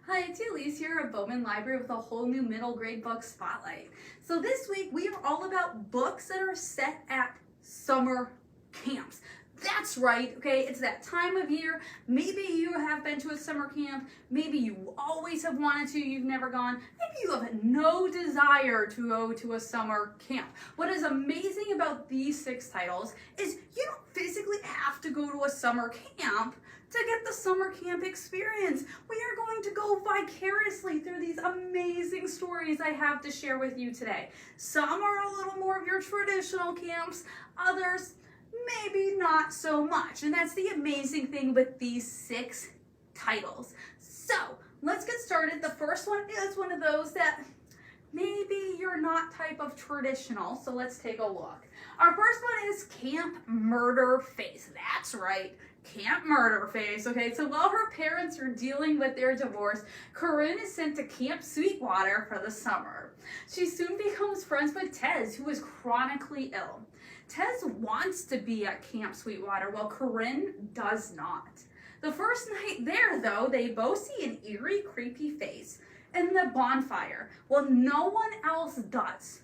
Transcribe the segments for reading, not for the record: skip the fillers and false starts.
Hi, it's Elise here at Bowman Library with a whole new middle grade book spotlight. So this week we are all about books that are set at summer camps. That's right, okay, it's that time of year. Maybe you have been to a summer camp, maybe you always have wanted to, you've never gone, maybe you have no desire to go to a summer camp. What is amazing about these 6 titles is you don't physically have to go to a summer camp to get the summer camp experience. We are going to go vicariously through these amazing stories I have to share with you today. Some are a little more of your traditional camps, others maybe not so much. And that's the amazing thing with these 6 titles. So let's get started. The first one is one of those that maybe you're not type of traditional, so let's take a look. Our first one is Camp Murder Face. That's right, Camp Murder Face. Okay, so while her parents are dealing with their divorce, Corinne is sent to Camp Sweetwater for the summer. She soon becomes friends with Tez, who is chronically ill. Tez wants to be at Camp Sweetwater, while Corinne does not. The first night there, though, they both see an eerie, creepy face in the bonfire. Well, no one else does.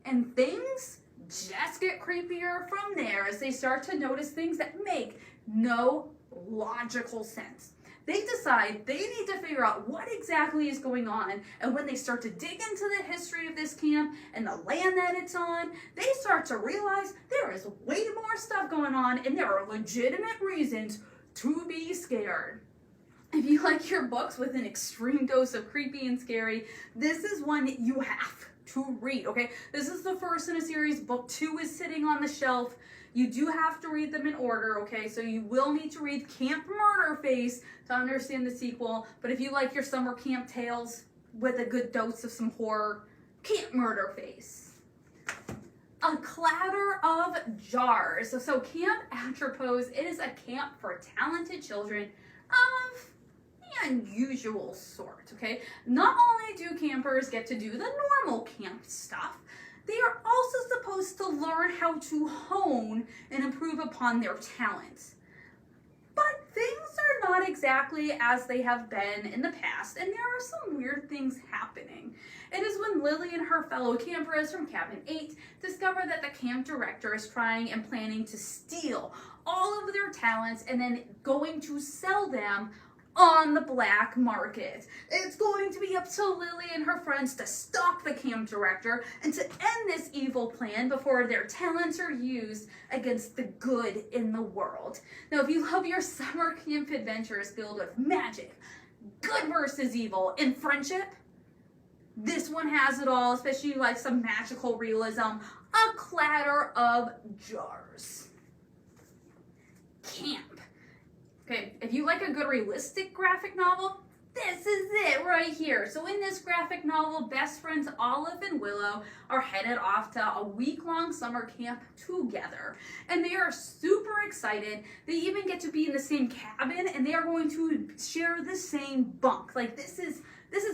And things just get creepier from there as they start to notice things that make no logical sense. They decide they need to figure out what exactly is going on, and when they start to dig into the history of this camp and the land that it's on, they start to realize there is way more stuff going on and there are legitimate reasons to be scared. If you like your books with an extreme dose of creepy and scary, this is one that you have to read, okay? This is the first in a series. Book 2 is sitting on the shelf. You do have to read them in order, okay? So you will need to read Camp Murder Face to understand the sequel. But if you like your summer camp tales with a good dose of some horror, Camp Murder Face. A Clatter of Jars. So Camp Atropos, it is a camp for talented children of the unusual sort, okay? Not only do campers get to do the normal camp stuff, they are also supposed to learn how to hone and improve upon their talents. But things are not exactly as they have been in the past, and there are some weird things happening. It is when Lily and her fellow campers from Cabin 8 discover that the camp director is trying and planning to steal all of their talents and then going to sell them on the black market. It's going to be up to Lily and her friends to stop the camp director and to end this evil plan before their talents are used against the good in the world. Now, if you love your summer camp adventures filled with magic, good versus evil, and friendship, this one has it all, especially if you like some magical realism. A Clatter of Jars. Camp. Okay, if you like a good realistic graphic novel, this is it right here. So in this graphic novel, best friends Olive and Willow are headed off to a week-long summer camp together. And they are super excited. They even get to be in the same cabin, and they are going to share the same bunk. Like this is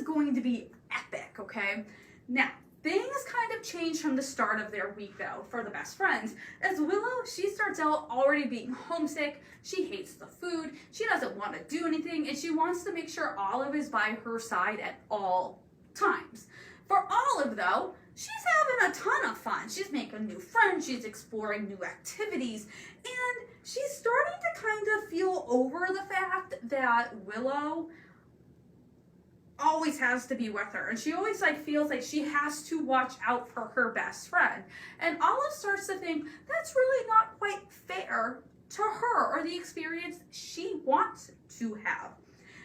going to be epic, okay? Now, things kind of change from the start of their week, though, for the best friends. As Willow, she starts out already being homesick. She hates the food. She doesn't want to do anything, and she wants to make sure Olive is by her side at all times. For Olive, though, she's having a ton of fun. She's making new friends. She's exploring new activities, and she's starting to kind of feel over the fact that Willow always has to be with her, and she always feels like she has to watch out for her best friend. And Olive starts to think that's really not quite fair to her or the experience she wants to have.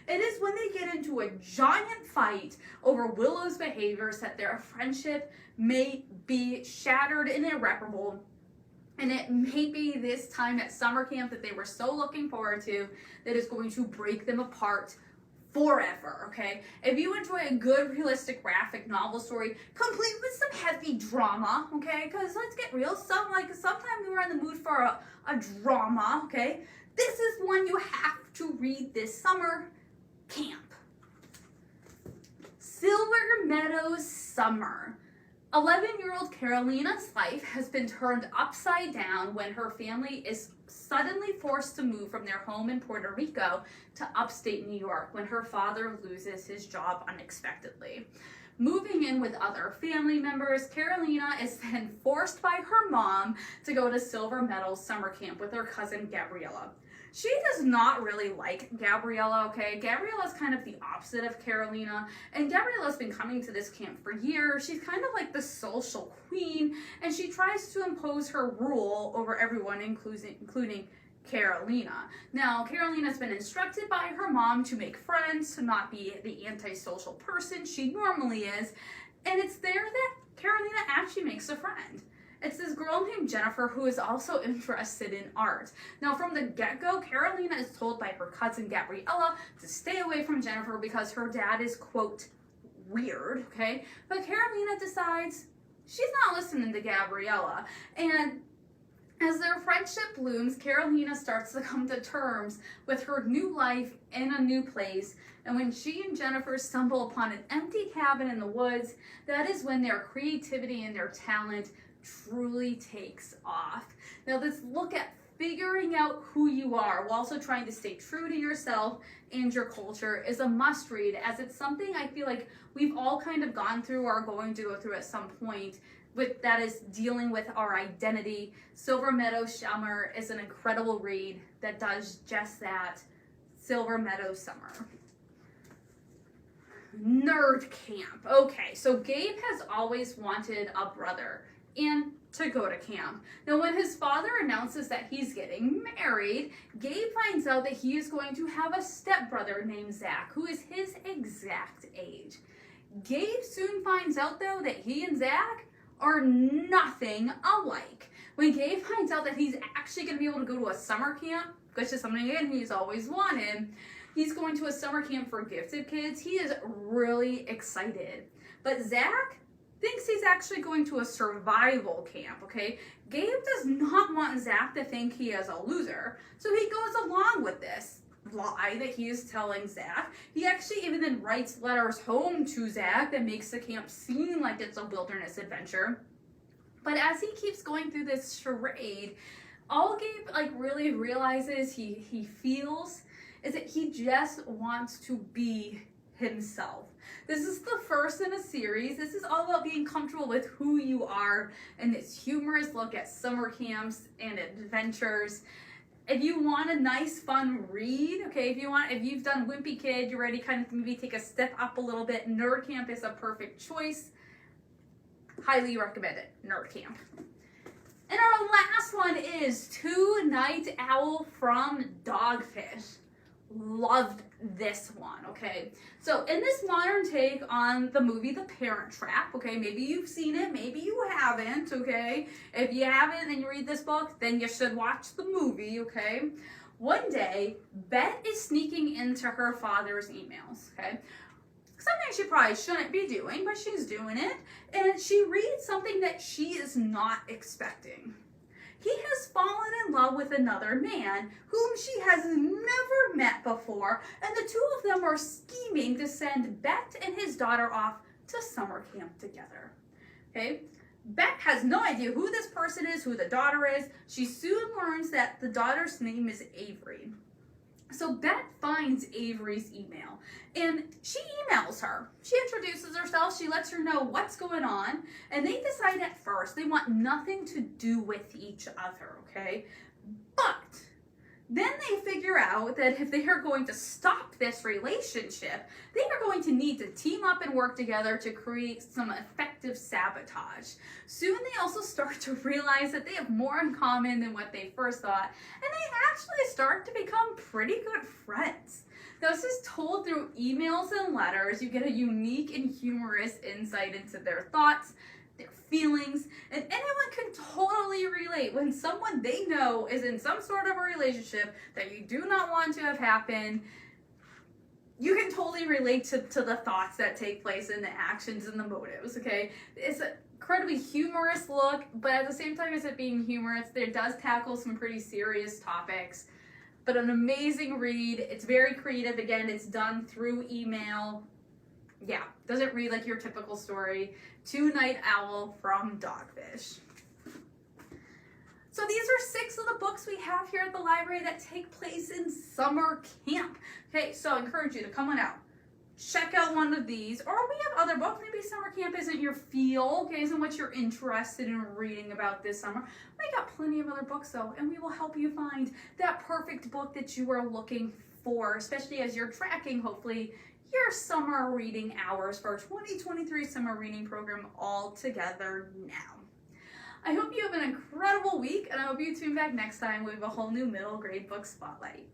It is when they get into a giant fight over Willow's behaviors that their friendship may be shattered and irreparable. And it may be this time at summer camp that they were so looking forward to that is going to break them apart forever, okay? If you enjoy a good realistic graphic novel story, complete with some heavy drama, okay? Because let's get real, sometimes we're in the mood for a drama, okay? This is one you have to read this summer. Camp. Silver Meadows Summer. 11-year-old Carolina's life has been turned upside down when her family is suddenly forced to move from their home in Puerto Rico to upstate New York when her father loses his job unexpectedly. Moving in with other family members, Carolina is then forced by her mom to go to Silver Meadows summer camp with her cousin Gabriella. She does not really like Gabriella, okay? Gabriella's kind of the opposite of Carolina, and Gabriella's been coming to this camp for years. She's kind of like the social queen, and she tries to impose her rule over everyone, including Carolina. Now, Carolina's been instructed by her mom to make friends, to not be the antisocial person she normally is, and it's there that Carolina actually makes a friend. It's this girl named Jennifer who is also interested in art. Now, from the get-go, Carolina is told by her cousin Gabriella to stay away from Jennifer because her dad is, quote, weird, okay? But Carolina decides she's not listening to Gabriella. And as their friendship blooms, Carolina starts to come to terms with her new life in a new place. And when she and Jennifer stumble upon an empty cabin in the woods, that is when their creativity and their talent truly takes off. Now, this look at figuring out who you are while also trying to stay true to yourself and your culture is a must read, as it's something I feel like we've all kind of gone through or are going to go through at some point. With that is dealing with our identity. Silver Meadows Summer is an incredible read that does just that. Silver Meadows Summer. Nerd camp. Okay, so Gabe has always wanted a brother and to go to camp. Now, when his father announces that he's getting married, Gabe finds out that he is going to have a stepbrother named Zach, who is his exact age. Gabe soon finds out, though, that he and Zach are nothing alike. When Gabe finds out that he's actually going to be able to go to a summer camp, which is something, again, he's always wanted, he's going to a summer camp for gifted kids, he is really excited. But Zach thinks he's actually going to a survival camp, okay? Gabe does not want Zach to think he is a loser, so he goes along with this lie that he is telling Zach. He actually even then writes letters home to Zach that makes the camp seem like it's a wilderness adventure. But as he keeps going through this charade, all Gabe really realizes he feels is that he just wants to be himself. This is the first in a series. This is all about being comfortable with who you are and this humorous look at summer camps and adventures. If you want a nice, fun read, okay, if you've done Wimpy Kid, you're ready to kind of maybe take a step up a little bit, Nerd Camp is a perfect choice. Highly recommend it, Nerd Camp. And our last one is Two Night Owl from Dogfish. Loved this one, okay? So in this modern take on the movie The Parent Trap, okay, maybe you've seen it, maybe you haven't, okay? If you haven't and you read this book, then you should watch the movie, okay? One day, Bette is sneaking into her father's emails, okay? Something she probably shouldn't be doing, but she's doing it, and she reads something that she is not expecting. He has fallen in love with another man whom she has never met before, and the two of them are scheming to send Bette and his daughter off to summer camp together. Okay? Bette has no idea who this person is, who the daughter is. She soon learns that the daughter's name is Avery. So Bette finds Avery's email, and she emails her. She introduces herself, she lets her know what's going on, and they decide at first they want nothing to do with each other, okay? But then they figure out that if they are going to stop this relationship, they are going to need to team up and work together to create some effective sabotage. Soon they also start to realize that they have more in common than what they first thought, and they actually start to become pretty good friends. Now, this is told through emails and letters. You get a unique and humorous insight into their thoughts, their feelings, and anyone can totally relate when someone they know is in some sort of a relationship that you do not want to have happen. You can totally relate to the thoughts that take place and the actions and the motives, okay? It's an incredibly humorous look, but at the same time as it being humorous, it does tackle some pretty serious topics. But an amazing read. It's very creative. Again, it's done through email. Yeah, doesn't read like your typical story. Two-Night Owl from Dogfish. So these are 6 of the books we have here at the library that take place in summer camp. Okay, so I encourage you to come on out. Check out one of these, or we have other books. Maybe summer camp isn't your feel, okay, isn't what you're interested in reading about this summer. We got plenty of other books though, and we will help you find that perfect book that you are looking for, especially as you're tracking, hopefully, your summer reading hours for our 2023 summer reading program all together now. I hope you have an incredible week, and I hope you tune back next time with a whole new middle grade book spotlight.